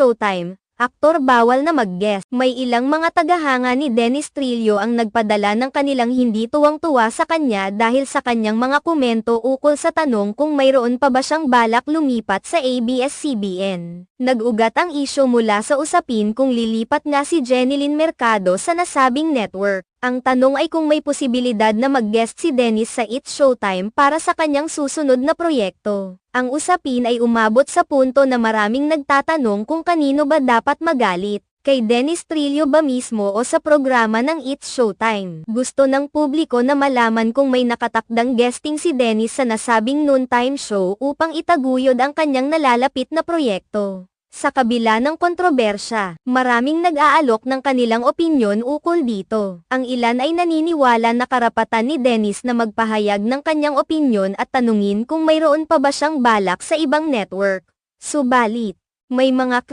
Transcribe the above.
Showtime, aktor bawal na mag-guest. May ilang mga tagahanga ni Dennis Trillo ang nagpadala ng kanilang hindi tuwang-tuwa sa kanya dahil sa kanyang mga komento ukol sa tanong kung mayroon pa ba siyang balak lumipat sa ABS-CBN. Nag-ugat ang isyu mula sa usapin kung lilipat nga si Jeneline Mercado sa nasabing network. Ang tanong ay kung may posibilidad na mag-guest si Dennis sa It's Showtime para sa kanyang susunod na proyekto. Ang usapin ay umabot sa punto na maraming nagtatanong kung kanino ba dapat magalit, kay Dennis Trillo ba mismo o sa programa ng It's Showtime. Gusto ng publiko na malaman kung may nakatakdang guesting si Dennis sa nasabing noontime show upang itaguyod ang kanyang nalalapit na proyekto. Sa kabila ng kontrobersya, maraming nag-aalok ng kanilang opinyon ukol dito. Ang ilan ay naniniwala na karapatan ni Dennis na magpahayag ng kanyang opinyon at tanungin kung mayroon pa ba siyang balak sa ibang network. Subalit, may mga